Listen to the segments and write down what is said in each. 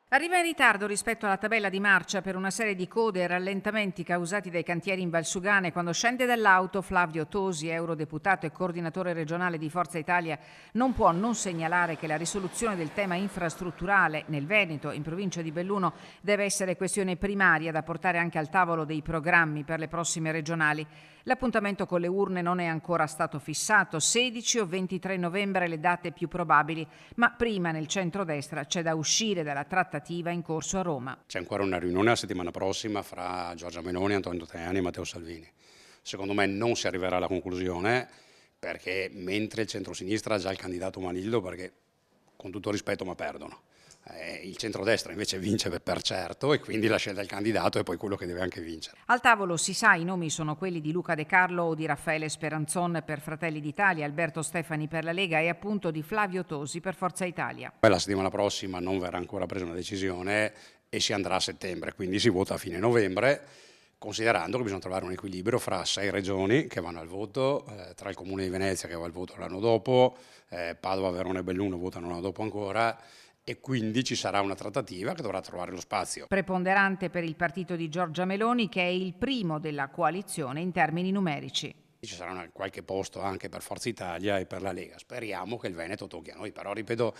Arriva in ritardo rispetto alla tabella di marcia per una serie di code e rallentamenti causati dai cantieri in Valsugane. Quando scende dall'auto, Flavio Tosi, eurodeputato e coordinatore regionale di Forza Italia, non può non segnalare che la risoluzione del tema infrastrutturale nel Veneto, in provincia di Belluno, deve essere questione primaria da portare anche al tavolo dei programmi per le prossime regionali. L'appuntamento con le urne non è ancora stato fissato, 16 o 23 novembre le date più probabili, ma prima nel centrodestra c'è da uscire dalla trattativa in corso a Roma. C'è ancora una riunione la settimana prossima fra Giorgia Meloni, Antonio Tajani e Matteo Salvini. Secondo me non si arriverà alla conclusione perché mentre il centrosinistra ha già il candidato Manillo, perché con tutto rispetto ma perdono. Il centrodestra invece vince per certo e quindi la scelta del candidato è poi quello che deve anche vincere. Al tavolo si sa, i nomi sono quelli di Luca De Carlo o di Raffaele Speranzon per Fratelli d'Italia, Alberto Stefani per la Lega e appunto di Flavio Tosi per Forza Italia. Poi la settimana prossima non verrà ancora presa una decisione e si andrà a settembre, quindi si vota a fine novembre, considerando che bisogna trovare un equilibrio fra 6 regioni che vanno al voto, tra il Comune di Venezia che va al voto l'anno dopo, Padova, Verona e Belluno votano l'anno dopo ancora, e quindi ci sarà una trattativa che dovrà trovare lo spazio. Preponderante per il partito di Giorgia Meloni, che è il primo della coalizione in termini numerici. Ci sarà qualche posto anche per Forza Italia e per la Lega. Speriamo che il Veneto tocchi a noi, però ripeto,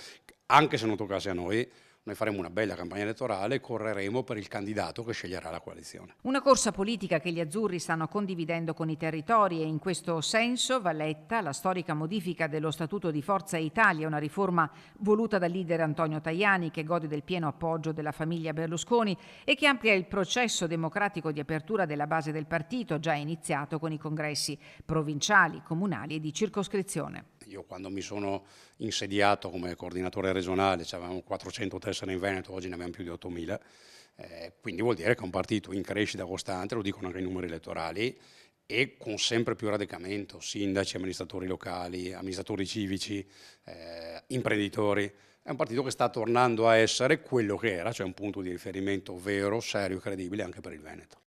anche se non toccasse a noi, noi faremo una bella campagna elettorale e correremo per il candidato che sceglierà la coalizione. Una corsa politica che gli azzurri stanno condividendo con i territori e in questo senso Valletta, la storica modifica dello Statuto di Forza Italia, una riforma voluta dal leader Antonio Tajani che gode del pieno appoggio della famiglia Berlusconi e che amplia il processo democratico di apertura della base del partito già iniziato con i congressi provinciali, comunali e di circoscrizione. Io quando mi sono insediato come coordinatore regionale avevamo 400 tessere in Veneto, oggi ne abbiamo più di 8.000, quindi vuol dire che è un partito in crescita costante, lo dicono anche i numeri elettorali, e con sempre più radicamento, sindaci, amministratori locali, amministratori civici, imprenditori. È un partito che sta tornando a essere quello che era, cioè un punto di riferimento vero, serio e credibile anche per il Veneto.